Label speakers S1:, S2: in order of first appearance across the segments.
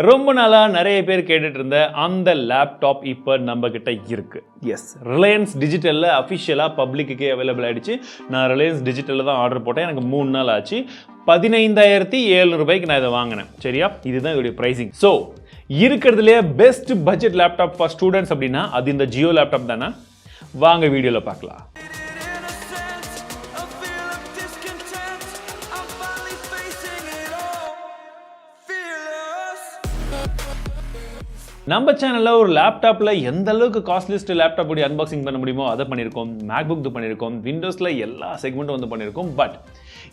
S1: ரொம்ப நாளா நிறைய பேர் கேட்டுட்டு இருந்த அந்த லேப்டாப் இப்போ நம்ம கிட்ட இருக்கு. எஸ், ரிலையன்ஸ் டிஜிட்டலில் அஃபிஷியலாக பப்ளிக்கு அவைலபிள் ஆகிடுச்சு. நான் ரிலையன்ஸ் டிஜிட்டலில் தான் ஆர்டர் போட்டேன். எனக்கு 3 நாள் ஆச்சு. 15,700 ரூபாய்க்கு நான் இதை வாங்கினேன். சரியா, இதுதான் இதோடைய ப்ரைஸிங். ஸோ இருக்கிறதுலே best budget laptop for students அப்படின்னா அது இந்த ஜியோ லேப்டாப் தானே. வாங்க வீடியோவில் பார்க்கலாம். நம்ம சேனலில் ஒரு லேப்டாப்பில் எந்த அளவுக்கு காஸ்ட்லிஸ்ட் லேப்டாப் உடைய அன்பாக்சிங் பண்ண முடியுமோ அதை பண்ணியிருக்கோம். மேக்புக் பண்ணியிருக்கோம். விண்டோஸில் எல்லா செக்மெண்ட்டும் வந்து பண்ணியிருக்கோம். பட்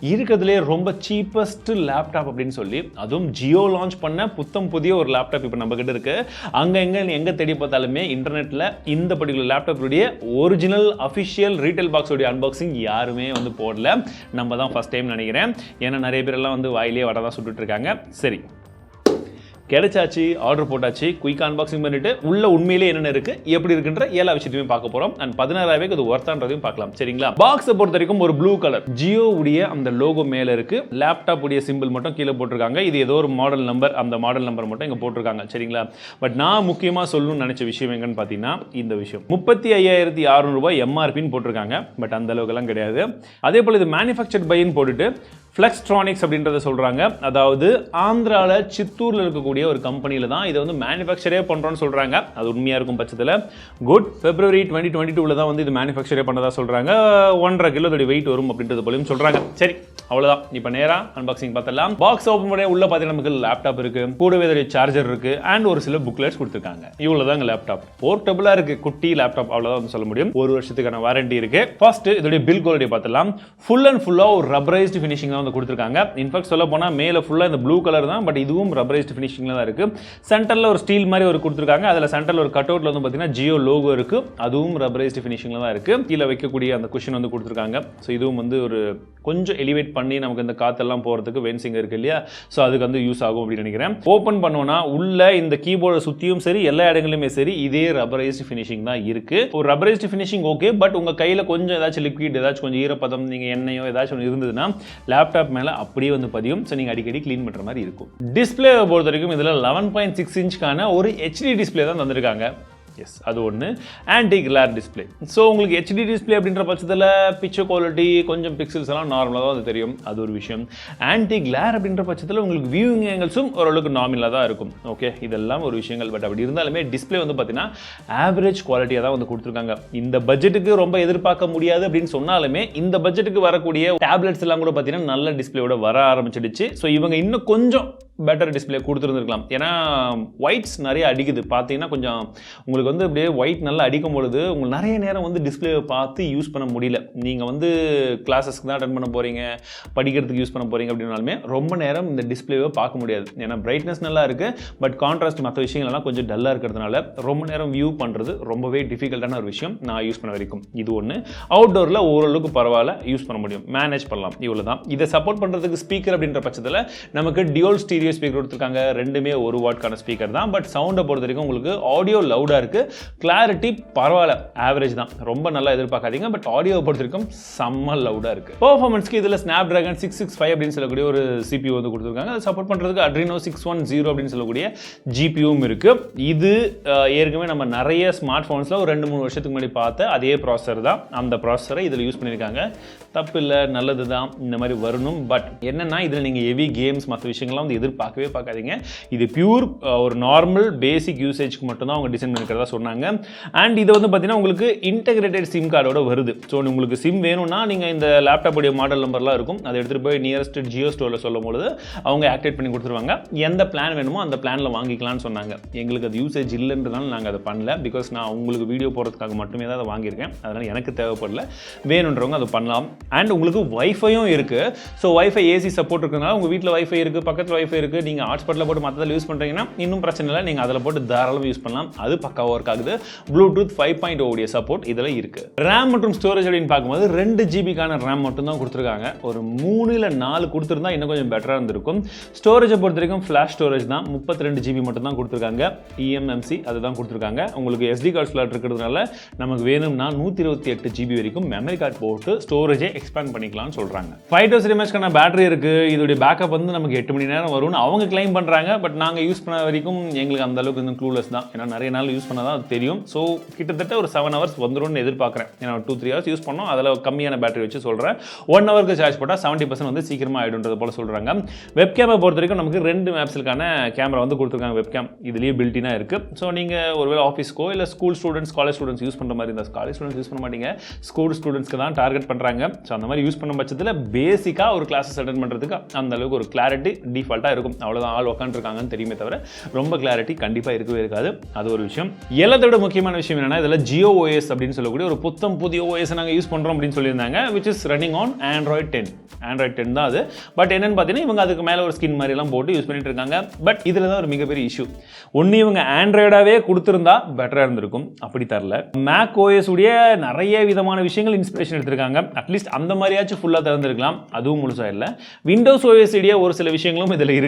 S1: இருக்கிறதுலே ரொம்ப சீப்பஸ்ட் லேப்டாப் அப்படின்னு சொல்லி அதுவும் ஜியோ லான்ச் பண்ண புத்தம் புதிய ஒரு லேப்டாப் இப்போ நம்ம கிட்ட இருக்கு. அங்கே எங்கே தேடி பார்த்தாலுமே இன்டர்நெட்டில் இந்த பர்டிகுலர் லேப்டாப்புடைய ஒரிஜினல் அஃபிஷியல் ரீட்டைல் பாக்ஸோடைய அன்பாக்சிங் யாருமே வந்து போடல. நம்ம தான் ஃபஸ்ட் டைம் நினைக்கிறேன். ஏன்னா நிறைய பேரெல்லாம் வந்து வாயிலே வடை தான் சுட்டுட்டு இருக்காங்க. சரி, கிடைச்சாச்சு, ஆர்டர் போட்டாச்சு. குயிக் அன்பாக்சிங் பண்ணிட்டு உள்ள உண்மையிலே என்னென்ன இருக்கு, எப்படி இருக்குன்ற எல்லா விஷயத்தையும் பார்க்க போறோம். அண்ட் 16,000 அது ஒர்த்தான்றதையும் பார்க்கலாம். சரிங்களா, பாக்ஸை பொறுத்த வரைக்கும் ஒரு ப்ளூ கலர் ஜியோ உடைய அந்த லோகோ மேல இருக்கு. லேப்டாப் உடைய சிம்பிள் மட்டும் கீழே போட்டிருக்காங்க. இது ஏதோ ஒரு மாடல் நம்பர், அந்த மாடல் நம்பர் மட்டும் இங்க போட்டிருக்காங்க. சரிங்களா, பட் நான் முக்கியமா சொல்லணும்னு நினைச்ச விஷயம் எங்கன்னு பார்த்தீங்கன்னா இந்த விஷயம் 35,600 ரூபாய் எம்ஆர்பின்னு போட்டிருக்காங்க. பட் அந்த அளவுக்கு எல்லாம் கிடையாது. அதே போல இது மேனுஃபேக்சர்ட் பைன்னு போட்டுட்டு ஃப்ளெக்ஸ்ட்ரானிக்ஸ் அப்படின்றத சொல்கிறாங்க. அதாவது ஆந்திராவில் சித்தூரில் இருக்கக்கூடிய ஒரு கம்பெனியில் தான் இதை வந்து மேனுஃபேக்சரே பண்ணுறோன்னு சொல்கிறாங்க. அது உண்மையாக இருக்கும் பட்சத்தில் குட். February 2022 தான் வந்து இது மேனுஃபேக்சரே பண்ணதாக சொல்கிறாங்க. 1.5 கிலோ வெயிட் வரும் அப்படின்றது போலையும் சொல்கிறாங்க. சரி, அவ்வளோதான். இப்போ நேராக அன்பாக்சிங் பார்த்தலாம். பாக்ஸ் ஓப்பன் பண்ணி உள்ள பார்த்தீங்கன்னா நமக்கு லேப்டாப் இருக்குது, கூடவே இதோடைய சார்ஜர் இருக்குது, அண்ட் ஒரு சில புக்லெட்ஸ் கொடுத்துருக்காங்க. இவ்வளோதாங்க லேப்டாப். போர்ட்டபுளாக இருக்குது, குட்டி லேப்டாப், அவ்வளோதான் வந்து சொல்ல முடியும். 1 வருஷத்துக்கான வாரண்டி இருக்குது. ஃபர்ஸ்ட் இதோடைய பில் குவாலிட்டி பார்த்தலாம். ஃபுல் அண்ட் ஃபுல்லாக ஒரு ரப்பரைஸ்டு ஃபினிஷிங் தான் கொடுத்திருக்காங்க. இன்ஃபேக்ட் சொல்ல போனா மேல ஃபுல்லா இந்த ப்ளூ கலர் தான். பட் இதுவும் ரப்பரைஸ்ட் ஃபினிஷிங்ல தான் இருக்கு. சென்டர்ல ஒரு ஸ்டீல் மாதிரி ஒரு கொடுத்திருக்காங்க. அதுல சென்டர்ல ஒரு கட் அவுட்ல வந்து பாத்தீங்கன்னா ஜியோ லோகோ இருக்கு. அதுவும் ரப்பரைஸ்ட் ஃபினிஷிங்ல தான் இருக்கு. கீழ வைக்கக்கூடிய அந்த குஷன் வந்து கொடுத்திருக்காங்க. சோ இதுவும் வந்து ஒரு கொஞ்சம் எலிவேட் பண்ணி நமக்கு இந்த காத்தெல்லாம் போறதுக்கு வென்சிங் இருக்கு இல்லையா, சோ அதுக்கு வந்து யூஸ் ஆகும் அப்படின்னு நினைக்கிறேன். ஓபன் பண்ணோம்னா உள்ள இந்த கீபோர்டை சுத்தியும் சரி எல்லா இடங்களிலுமே சரி இதே ரப்பரைஸ்ட் ஃபினிஷிங் தான் இருக்கு. ஒரு ரப்பரைஸ்ட் ஃபினிஷிங் ஓகே. பட் உங்க கையில கொஞ்சம் ஏதாச்சும் லிக்விட், ஏதாச்சும் கொஞ்சம் ஈரப்பதம், நீங்க எண்ணெயோ ஏதாச்சும் இருந்ததுன்னா லேப்டாப் மேல அப்படியே வந்து பதியும். ஸோ நீங்கள் அடிக்கடி க்ளீன் பண்ணுற மாதிரி இருக்கும். டிஸ்பிளே பொறுத்த வரைக்கும் இதில் 11.6 இன்ச்க்கான ஒரு ஹெச்டி டிஸ்பிளே தான் தந்திருக்காங்க. எஸ், அது ஒன்று. ஆன்டி கிளார் டிஸ்பிளே. ஸோ உங்களுக்கு ஹெச்டி டிஸ்பிளே அப்படின்ற பட்சத்தில் பிக்சர் குவாலிட்டி கொஞ்சம் பிக்சல்ஸ் எல்லாம் நார்மலாக தான் அது தெரியும். அது ஒரு விஷயம். ஆன்டி கிளார் அப்படின்ற பட்சத்தில் உங்களுக்கு வியூவிங் ஆங்கிள்ஸும் ஓரளவுக்கு நார்மலாக தான் இருக்கும். ஓகே, இதெல்லாம் ஒரு விஷயங்கள். பட் அப்படி இருந்தாலுமே டிஸ்பிளே வந்து பார்த்தீங்கன்னா ஆவரேஜ் குவாலிட்டியாக தான் வந்து கொடுத்துருக்காங்க. இந்த பட்ஜெட்டுக்கு ரொம்ப எதிர்பார்க்க முடியாது அப்படின்னு சொன்னாலுமே இந்த பட்ஜெட்டுக்கு வரக்கூடிய டேப்லெட்ஸ் எல்லாம் கூட பார்த்தீங்கன்னா நல்ல டிஸ்பிளேயோட வர ஆரம்பிச்சிடுச்சு. ஸோ இவங்க இன்னும் கொஞ்சம் பெட்டர் டிஸ்பிளே கொடுத்துருந்துருக்கலாம். ஏன்னா ஒயிட்ஸ் நிறைய அடிக்குது. பார்த்தீங்கன்னா கொஞ்சம் உங்களுக்கு வந்து அப்படியே ஒயிட் நல்லா அடிக்கும் பொழுது உங்களுக்கு நிறைய நேரம் வந்து டிஸ்பிளேவை பார்த்து யூஸ் பண்ண முடியல. நீங்கள் வந்து கிளாஸஸ்க்கு தான் அட்டன் பண்ண போகிறீங்க, படிக்கிறதுக்கு யூஸ் பண்ண போகிறீங்க அப்படின்னாலுமே ரொம்ப நேரம் இந்த டிஸ்பிளேவை பார்க்க முடியாது. ஏன்னா பிரைட்னஸ் நல்லா இருக்குது. பட் கான்ட்ராஸ்ட் மற்ற விஷயங்கள்லாம் கொஞ்சம் டல்லாக இருக்கிறதுனால ரொம்ப நேரம் வியூ பண்ணுறது ரொம்பவே டிஃபிகல்ட்டான ஒரு விஷயம் நான் யூஸ் பண்ண வரைக்கும். இது ஒன்று. அவுட்டோரில் ஓரளவுக்கு பரவாயில்ல, யூஸ் பண்ண முடியும், மேனேஜ் பண்ணலாம். இவ்வளோ தான். இதை சப்போர்ட் பண்ணுறதுக்கு ஸ்பீக்கர் அப்படின்ற பட்சத்தில் நமக்கு டியூல் ஸ்டீரியோ ஸ்பீக்கர் கொடுத்துருக்காங்க. ரெண்டுமே 1 வாட்கான ஸ்பீக்கர் தான். பட் சவுண்டை பொறுத்த வரைக்கும் உங்களுக்கு ஆடியோ லவுடாக இருக்கு. கிளாரிட்டி பரவாயில்ல, ஆவரேஜ் தான். ரொம்ப நல்லா எதிர்பார்க்காதீங்க. பட் ஆடியோ பொறுத்த வரைக்கும் செம்ம லவுடாக இருக்கு. பெர்ஃபார்மன்ஸ்க்கு இதில் ஸ்னாப்டிராகன் 665 அப்படின்னு சொல்லக்கூடிய ஒரு CPU வந்து கொடுத்துருக்காங்க. அதை சப்போர்ட் பண்ணுறதுக்கு Adreno 610 அப்படின்னு சொல்லக்கூடிய GPUவும் இருக்கு. இது ஏற்கனவே நம்ம நிறைய ஸ்மார்ட் ஃபோன்ஸில் ஒரு 2-3 வருஷத்துக்கு முன்னாடி பார்த்த அதே ப்ராசஸர் தான். அந்த ப்ராசஸரை இதில் யூஸ் பண்ணியிருக்காங்க. தப்பு இல்லை, நல்லது தான், இந்த மாதிரி வரணும். பட் என்னன்னா இதில் நீங்கள் ஹெவி கேம்ஸ் மற்ற விஷயங்கள்லாம் வந்து பார்க்கவே பார்க்காதீங்க. இது பியூர் ஒரு நார்மல் பேசிக் யூசேஜ்க்கு மட்டும் தான் அவங்க டிசைன் பண்ணிக்கிறதா சொன்னாங்க. அண்ட் இது வந்து பார்த்தீங்கன்னா உங்களுக்கு இன்டெகிரேட்டட் சிம் கார்டோட வருது. ஸோ உங்களுக்கு சிம் வேணும்னா நீங்கள் இந்த லேப்டாப்புடைய மாடல் நம்பர்லாம் இருக்கும், அதை எடுத்துகிட்டு போய் நியரஸ்ட் ஜியோ ஸ்டோரில் சொல்லும் பொழுது அவங்க ஆக்டிவேட் பண்ணி கொடுத்துருவாங்க. எந்த பிளான் வேணுமோ அந்த பிளானில் வாங்கிக்கலாம்னு சொன்னாங்க. எங்களுக்கு அது யூசேஜ் இல்லைன்றதால நாங்கள் அதை பண்ணல. பிகாஸ் நான் உங்களுக்கு வீடியோ போகிறதுக்காக மட்டுமே தான் அதை வாங்கியிருக்கேன். அதனால் எனக்கு தேவைப்படல. வேணுன்றவங்க அதை பண்ணலாம். அண்ட் உங்களுக்கு வைஃபையும் இருக்குது. ஸோ வைஃபை ஏசி சப்போர்ட் இருக்கிறதுனால உங்கள் வீட்டில் வைஃபை இருக்குது, பக்கத்தில் வைஃபை இருக்குது, நீங்கள் ஹாட்ஸ்பாட்டில் போட்டு மற்றதில் யூஸ் பண்ணுறீங்கன்னா இன்னும் பிரச்சனை இல்லை. நீங்கள் அதில் போட்டு தாராளமாக யூஸ் பண்ணலாம். அது பக்காவாக ஒர்க் ஆகுது. ப்ளூடூத் 5.0 உடைய சப்போர்ட் இதில் இருக்குது. ரேம் மற்றும் ஸ்டோரேஜ் அப்படின்னு பார்க்கும்போது 2 ஜிபிக்கான ரேம் மட்டும் தான் கொடுத்துருக்காங்க. ஒரு 3 இல்லை 4 கொடுத்துருந்தா இன்னும் கொஞ்சம் பெட்டராக இருந்திருக்கும். ஸ்டோரேஜை பொறுத்த வரைக்கும் ஃப்ளாஷ் ஸ்டோரேஜ் தான். 32 ஜிபி மட்டும் தான் கொடுத்துருக்காங்க. EMMC அதுதான் கொடுத்துருக்காங்க. உங்களுக்கு SD கார்டு ஸ்லாட் இருக்கிறதுனால நமக்கு வேணும்னா 128 ஜிபி வரைக்கும் மெமரி கார்டு போட்டு ஸ்டோரேஜை எக்ஸ்பேண்ட் பண்ணிக்கலாம்னு சொல்கிறாங்க. 5 mAh பேட்டரி இருக்குது. இதோடைய பேக்கப் வந்து நமக்கு 8 மணி நேரம் வரும். இருக்கும்னு அவங்க கிளைம் பண்ணுறாங்க. பட் நாங்கள் யூஸ் பண்ண வரைக்கும் எங்களுக்கு அந்த அளவுக்கு இன்னும் க்ளூலெஸ் தான். ஏன்னா நிறைய நாள் யூஸ் பண்ணால் தான் அது தெரியும். ஸோ கிட்டத்தட்ட ஒரு 7 hours வந்துடும்னு எதிர்பார்க்குறேன். ஏன்னா 2-3 hours யூஸ் பண்ணோம். அதில் கம்மியான பேட்டரி வச்சு சொல்கிறேன். 1 hour சார்ஜ் போட்டால் 70% வந்து சீக்கிரமாக ஆகிடுன்றது போல் சொல்கிறாங்க. வெப்கேமை பொறுத்த வரைக்கும் நமக்கு 2 மேப்ஸுக்கான கேமரா வந்து கொடுத்துருக்காங்க. வெப்கேம் இதுலேயே பில்டினாக இருக்குது. ஸோ நீங்கள் ஒருவேளை ஆஃபீஸ்க்கோ இல்லை school students college students use பண்ணுற மாதிரி இருந்தால், காலேஜ் ஸ்டூடெண்ட்ஸ் யூஸ் பண்ண மாட்டீங்க, ஸ்கூல் ஸ்டூடெண்ட்ஸ்க்கு தான் டார்கெட் பண்ணுறாங்க. ஸோ அந்த மாதிரி யூஸ் பண்ண பட்சத்தில் பேசிக்காக ஒரு கிளாஸஸ் அட்டெண்ட் பண்ணுறதுக்கு அந்த அளவுக்கு ஒரு கிளாரிட்டி டிஃபால்ட்டாக இருக்கும். அவ்வளோதான், ஆள் உட்காந்துருக்காங்கன்னு தெரியுமே தவிர ரொம்ப கிளாரிட்டி கண்டிப்பாக இருக்கவே இருக்காது. அது ஒரு விஷயம். எல்லாத்தோட முக்கியமான விஷயம் என்னன்னா, இதில் JioOS அப்படின்னு சொல்லக்கூடிய ஒரு புதிய OS நாங்கள் யூஸ் பண்ணுறோம் அப்படின்னு சொல்லியிருந்தாங்க. Which is running on Android 10. Android 10 தான் அது. பட் என்னன்னு பார்த்தீங்கன்னா, இவங்க அதுக்கு மேலே ஒரு ஸ்கின் மாதிரிலாம் போட்டு யூஸ் பண்ணிட்டு இருக்காங்க. பட் இதில் தான் ஒரு மிகப்பெரிய இஷ்யூ. ஒன்று இவங்க ஆண்ட்ராய்டாகவே கொடுத்துருந்தா பெட்டராக இருந்திருக்கும். அப்படி தரல. மேக் OS உடைய நிறைய விதமான விஷயங்கள் இன்ஸ்பிரேஷன் எடுத்திருக்காங்க. அட்லீஸ்ட் அந்த மாதிரியாச்சும் ஃபுல்லாக திறந்துருக்கலாம். அதுவும் முழுசாக இல்லை. விண்டோஸ் OS உடைய ஒரு சில விஷயங்களும் இதில் இருக்குது.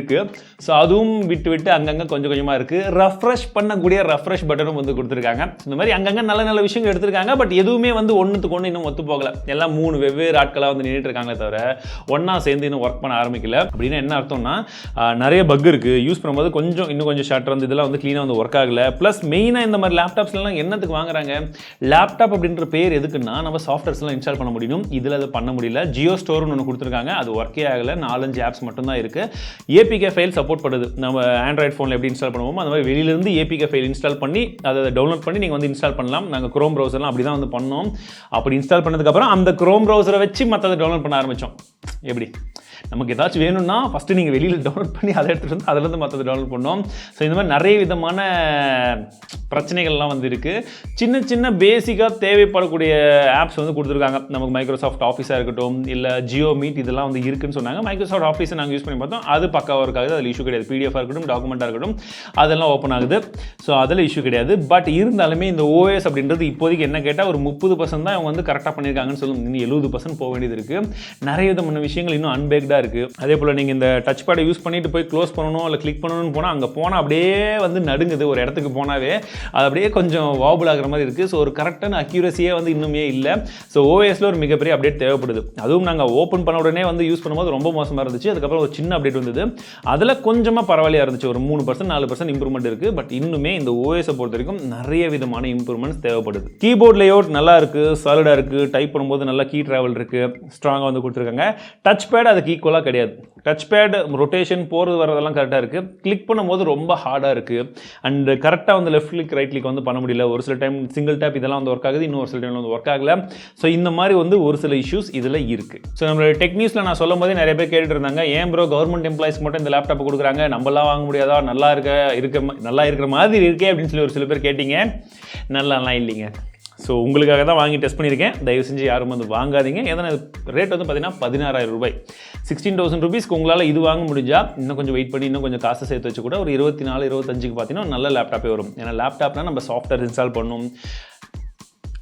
S1: ஸோ அதுவும் விட்டு அங்கங்கே கொஞ்சம் கொஞ்சமாக இருக்குது. ரெஃப்ரெஷ் பண்ணக்கூடிய ரெஃப்ரெஷ் பட்டனும் வந்து கொடுத்துருக்காங்க. இந்த மாதிரி அங்கங்கே நல்ல நல்ல விஷயங்கள் எடுத்திருக்காங்க. பட் எதுவுமே வந்து ஒன்றுத்துக்கு ஒன்று இன்னும் ஒத்து போகலை. எல்லாம் 3 வெவ்வேறு ஆட்களாக வந்து நின்றுட்டு இருக்காங்களே தவிர ஒன்றா சேர்ந்து இன்னும் ஒர்க் பண்ண ஆரம்பிக்கல. அப்படின்னா என்ன அர்த்தம்னா, நிறைய பக் இருக்குது. யூஸ் பண்ணும்போது இன்னும் கொஞ்சம் ஷட்டர் வந்து இதெல்லாம் வந்து க்ளீனாக வந்து ஒர்க் ஆகலை. ப்ளஸ் மெயினாக இந்த மாதிரி லேப்டாப்ஸ்லாம் என்னத்துக்கு வாங்குறாங்க? லேப்டாப் அப்படின்ற பேர் எதுக்குன்னா, நம்ம சாஃப்ட்வேர்ஸ்லாம் இன்ஸ்டால் பண்ண முடியும். இதில் அதை பண்ண முடியல. ஜியோ ஸ்டோர்னு ஒன்று கொடுத்துருக்காங்க. அது ஒர்க்கே ஆகலை. 4-5 ஆப்ஸ் மட்டும்தான் இருக்குது. APK ஃபைல் சப்போர்ட் பண்ணுது. நம்ம ஆண்ட்ராய்ட் ஃபோனில் எப்படி இன்ஸ்டால் பண்ணுவோமோ அந்த மாதிரி வெளியிலேருந்து APK ஃபைல் இன்ஸ்டால் பண்ணி அதை டவுன்லோட் பண்ணி நீங்கள் வந்து இன்ஸ்டால் பண்ணலாம். நாங்கள் குரோம் ப்ரௌசர்லாம் அப்படி தான் வந்து பண்ணோம். அப்படி இன்ஸ்டால் பண்ணதுக்கப்புறம் அந்த குரோம் ப்ரௌசரை வச்சு மற்றதை டவுன்லோட் பண்ண ஆரம்பித்தோம். எப்படி நமக்கு ஏதாச்சும் வேணும்னா ஃபஸ்ட்டு நீங்கள் வெளியில் டவுன்லோட் பண்ணி அதை எடுத்துகிட்டு வந்து அதிலேருந்து மற்றது டவுன்லோட் பண்ணோம். ஸோ இந்த மாதிரி நிறைய விதமான பிரச்சனைகள்லாம் வந்து இருக்குது. சின்ன பேசிக்காக தேவைப்படக்கூடிய ஆப்ஸ் வந்து கொடுத்துருக்காங்க. நமக்கு மைக்ரோசாஃப்ட் ஆஃபீஸாக இருக்கட்டும், இல்லை ஜியோ மீட் இதெல்லாம் வந்து இருக்குன்னு சொன்னாங்க. மைக்ரோசாஃப்ட் ஆஃபீஸை நாங்கள் யூஸ் பண்ணி பார்த்தோம். அது பக்காவாக இருக்காது. அதில் இஷ்யூ கிடையாது. PDF இருக்கட்டும், டாக்குமெண்ட்டாக இருக்கட்டும், அதெல்லாம் ஓப்பன் ஆகுது. ஸோ அதில் இஷ்யூ கிடையாது. பட் இருந்தாலுமே இந்த OS அப்படின்றது இப்போதைக்கு என்ன கேட்டால் ஒரு 30% தான் அவங்க வந்து கரெக்டாக பண்ணியிருக்காங்கன்னு சொல்லுங்க. இன்னும் 70% போக வேண்டியது இருக்குது. நிறைய விதமான விஷயங்கள் இன்னும் அன்பேக்டாக இருக்குது. அதே போல் நீங்கள் இந்த டச் பேடை யூஸ் பண்ணிட்டு போய் க்ளோஸ் பண்ணணும் இல்லை கிளிக் பண்ணணும்னு போனால் அங்கே போனால் அப்படியே வந்து நடுங்குது. ஒரு இடத்துக்கு போனாவே அது அப்படியே கொஞ்சம் வாபுள் ஆகிற மாதிரி இருக்குது. ஸோ ஒரு கரெக்டான அக்யூரஸியே வந்து இன்னுமே இல்லை. ஸோ OSல ஒரு மிகப்பெரிய அப்டேட் தேவைப்படுது. அதுவும் நாங்கள் ஓப்பன் பண்ண உடனே வந்து யூஸ் பண்ணும்போது ரொம்ப மோசமாக இருந்துச்சு. அதுக்கப்புறம் ஒரு சின்ன அப்டேட் வந்தது. அதில் கொஞ்சமாக பரவாயில்லையாக இருந்துச்சு. ஒரு 3% 4% இம்ப்ரூவ்மெண்ட் இருக்குது. பட் இன்னுமே இந்த OSை பொறுத்த வரைக்கும் நிறைய விதமான இம்ப்ரூவ்மெண்ட்ஸ் தேவைப்படுது. கீபோர்ட் லேஅவுட் நல்லா இருக்குது, சாலிடாக இருக்குது. டைப் பண்ணும்போது நல்லா கீ ட்ராவல் இருக்குது, ஸ்ட்ராங்காக வந்து கொடுத்துருக்காங்க. டச் பேட் அதுக்கு ஈக்குவலாக கிடையாது. டச் பேட் ரொட்டேஷன் போகிறது வரதெல்லாம் கரெக்டாக இருக்குது. கிளிக் பண்ணும்போது ரொம்ப ஹார்டாக இருக்குது. அண்ட் கரெக்டாக வந்து லெஃப்ட் கிளிக் ரைட் கிளிக் வந்து பண்ண முடியல. ஒரு சில டைம் சிங்கிள் டேப் இதெல்லாம் வந்து ஒர்க் ஆகுது, இன்னும் ஒரு சில டைம் வந்து ஒர்க் ஆகல. ஸோ இந்த மாதிரி வந்து ஒரு சில இஷ்யூஸ் இதில் இருக்குது. ஸோ நம்மளோட டெக் நியூஸில் நான் சொல்லும் போதே நிறைய பேர் கேட்டுட்டு இருந்தாங்க, ஏன் ப்ரோ கவர்மெண்ட் எம்ப்ளாய்ஸ்க்கு மட்டும் இந்த லேப்டாப் கொடுக்குறாங்க, நம்மளாம் வாங்க முடியாதா, நல்லா இருக்கிற மாதிரி இருக்கே அப்படின்னு சொல்லி ஒரு சில பேர் கேட்டிங்க. நல்லாலாம் இல்லைங்க. ஸோ உங்களுக்காக தான் வாங்கி டெஸ்ட் பண்ணியிருக்கேன். தயவு செஞ்சு யாரும் வந்து வாங்காதீங்க. ஏன்னா ரேட் வந்து பார்த்தீங்கன்னா 16,000 ரூபாய். 16,000 rupeesக்கு உங்களால் இது வாங்க முடிஞ்சால் இன்னும் கொஞ்சம் வெயிட் பண்ணி இன்னும் கொஞ்சம் காசு சேர்த்து வச்சு கூட ஒரு 24-25க்கு பார்த்தீங்கன்னா நல்ல லேப்டாப்பே வரும். ஏன்னா லேப்டாப்னா நம்ம சாஃப்ட்வேர் இன்ஸ்டால் பண்ணணும்.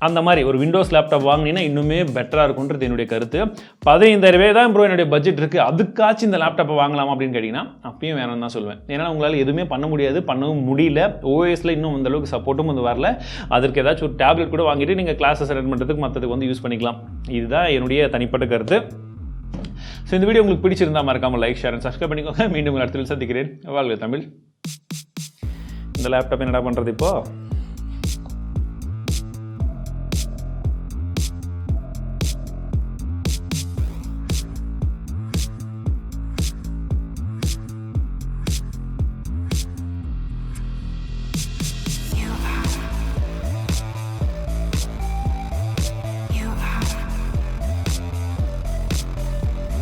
S1: அந்த மாதிரி ஒரு விண்டோஸ் லேப்டாப் வாங்கினீங்கன்னா இன்னுமே பெட்டராக இருக்கும்ன்றது என்னுடைய கருத்து. 15,000 தான் ப்ரோ என்னுடைய பட்ஜெட் இருக்குது, அதுக்காச்சும் இந்த லேப்டாப்பை வாங்கலாமா அப்படின்னு கேட்டிங்கன்னா அப்பயும் வேணாம்னு தான் சொல்லுவேன். ஏன்னா உங்களால் எதுவுமே பண்ண முடியாது, பண்ணவும் முடியல. OSல இன்னும் அந்தளவுக்கு சப்போர்ட்டும் வந்து வரல. அதற்கு ஏதாச்சும் ஒரு டேப்லெட் கூட வாங்கிட்டு நீங்கள் கிளாஸஸ் அட்டெண்ட் பண்ணுறதுக்கு மற்றதுக்கு வந்து யூஸ் பண்ணிக்கலாம். இதுதான் என்னுடைய தனிப்பட்ட கருத்து. ஸோ இந்த வீடியோ உங்களுக்கு பிடிச்சிருந்தா மறக்காமல் லைக், ஷேர் அண்ட் சப்ஸ்கிரைப் பண்ணிக்கோங்க. மீண்டும் உங்கள் இடத்துல சந்திக்கிறேன். வாழ்க தமிழ். இந்த லேப்டாப் என்னடா பண்ணுறது இப்போ?